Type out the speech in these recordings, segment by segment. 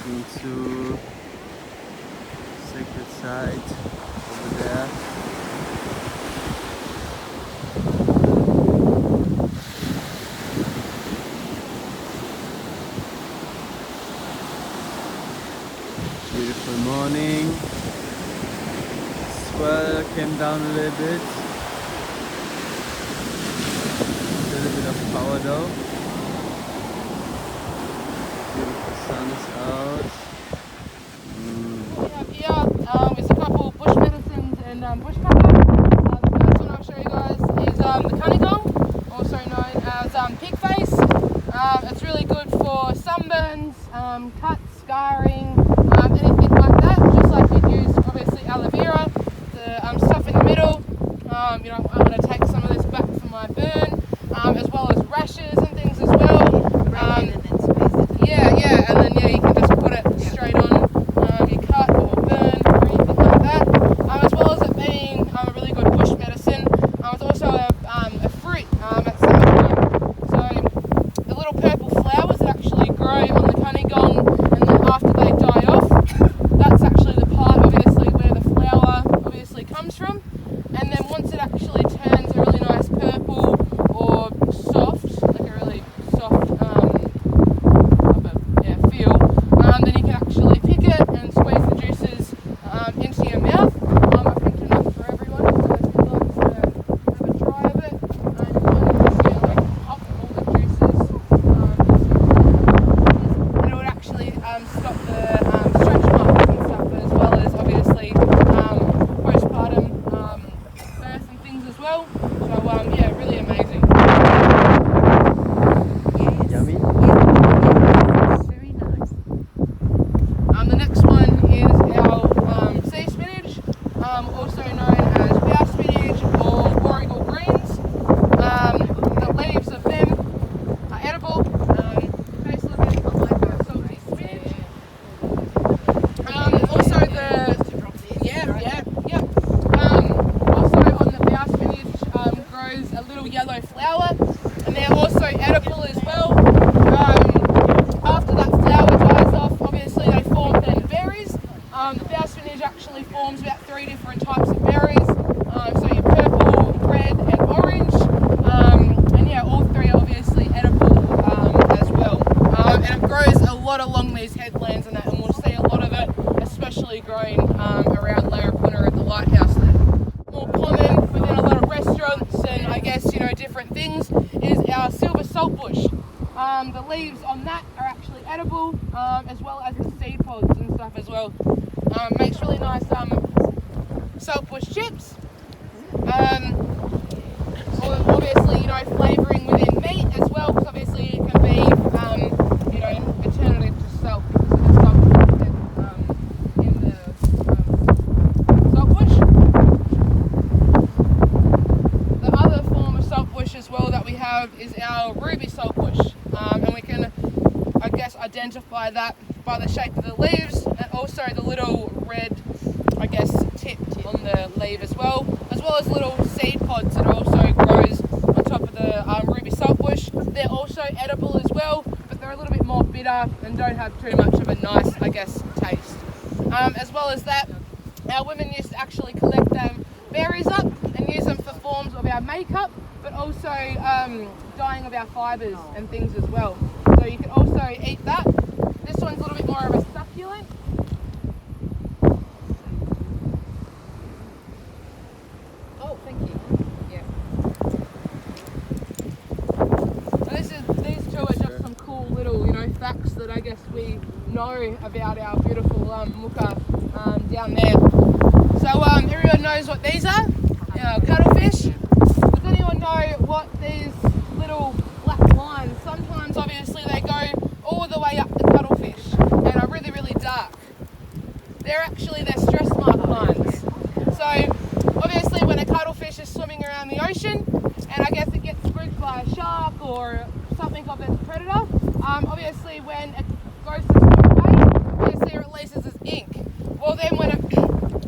into sacred site over there. Beautiful morning. Swell came down a little bit. A little bit of power though. Beautiful sun is out. We have here is a couple bush medicines and bush pepper. The first one I'll show you guys is the kuneegong, also known as pig face. It's really good for sunburns, cuts, scarring, anything like that. Just like we'd use obviously aloe vera, the stuff in the middle. I'm going to take some of this back for my burn, as well as rashes and things as well. And then you can just put it straight on your cut or burn or anything like that. As well as it being a really good bush medicine, it's also a fruit at summertime. So the little purple flowers that actually grow on the kuneegong, and then after they die off, that's actually the part obviously where the flower obviously comes from. And then once it actually turns a really nice purple or soft, like a really soft feel, then you can actually pick it and squeeze the juices into your mouth. I've picked enough for everyone, so if you'd like to have a try of it, you can just pop all the juices and it would actually stop the stretch marks and stuff, as well as obviously postpartum birth and things as well. So really amazing. Yummy. Very nice. The next one is our sea spinach, also known as bow spinach or warragul greens. The leaves of them are edible. Taste a little bit like salty spinach. Also on the bow spinach grows a little yellow flower, and they're also edible as well. After that flower dies off, obviously they form then berries. The bow spinach actually forms about 3 different types of berries. So your purple, red and orange. All 3 are obviously edible as well. And it grows a lot along these headlands and that, and we'll see a lot of it, especially growing around Launceston at the lighthouse there. More common within a lot of restaurants and I guess different things is our silver saltbush. The leaves on that are actually edible, as well as the seed pods and stuff as well. Makes really nice saltbush chips. Obviously, flavouring within meat as well, because obviously it can be, alternative to salt because of the salt in the saltbush. The other form of saltbush as well that we have is our ruby saltbush, and we can, I guess, identify that by the shape of the leaves and also the little red, tip on the leaf as well as little seed pods that also grows on top of the ruby saltbush. They're also edible as well, but they're a little bit more bitter and don't have too much of a nice, taste. As well as that, our women used to actually collect berries up and use them for forms of our makeup, but also dyeing of our fibres and things as well. So you can also eat that. This one's a little bit more of a succulent. Oh, thank you. Yeah. So these 2 are just some cool little, facts that I guess we know about our beautiful muka down there. So everyone knows what these are? Cuttlefish. Does anyone know what these little black lines, sometimes obviously they go all the way up the cuttlefish and are really, really dark. They're actually their stress mark lines. So obviously when a cuttlefish is swimming around the ocean and I guess it gets spooked by a shark or something of its predator, obviously when it goes to swim away, obviously it releases its ink. Well then when it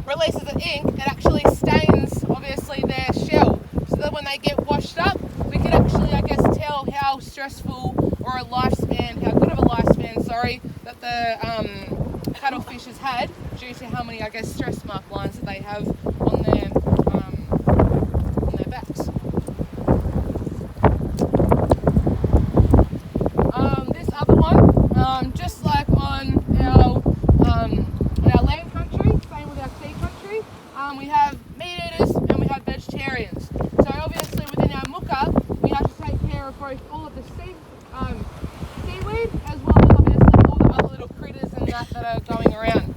releases its ink, it actually stains obviously their shell. So that when they get washed up, we can actually, tell how stressful or how good of a lifespan, that the the cuttlefish has had due to how many, I guess, stress mark lines that they have on their backs. This other one, just like on our land country, same with our sea country, we have meat eaters and we have vegetarians. So obviously within our muka, we have to take care of both all of the seaweed as well as obviously all the other little critters and that are going around.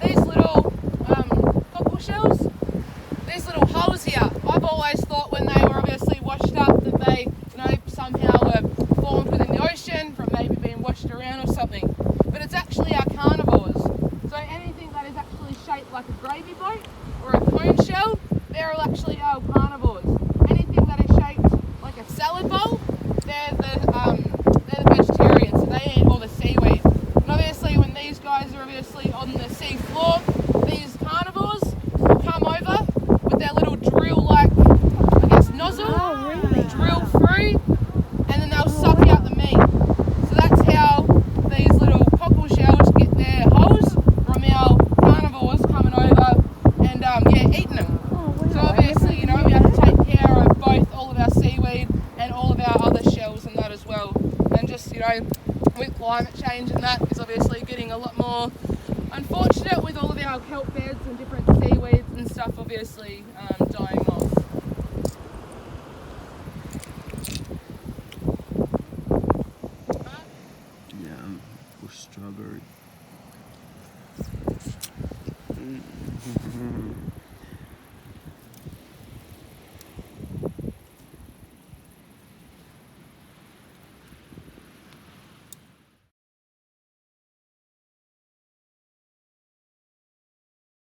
These little cockle shells, these little holes here, I've always thought when they were obviously washed up that they, somehow were formed within the ocean from maybe being washed around or something. But it's actually our carnivores. So anything that is actually shaped like a gravy boat or a cone shell, they're all actually our carnivores. Anything that is shaped like a salad bowl, they're the vegetarians, so they eat all the seaweed. And obviously when these guys are obviously on the sea floor, these carnivores will come over with their little drill-like, I guess, nozzle, drill through, and then they'll suck out the meat. So that's how these little cockle shells get their holes from our carnivores coming over and eating them. So obviously, we have to take care of both all of our seaweed and all of our other shells and that as well. And just, with climate change and that is obviously getting a lot more unfortunate with all of our kelp beds and different seaweeds and stuff obviously dying off.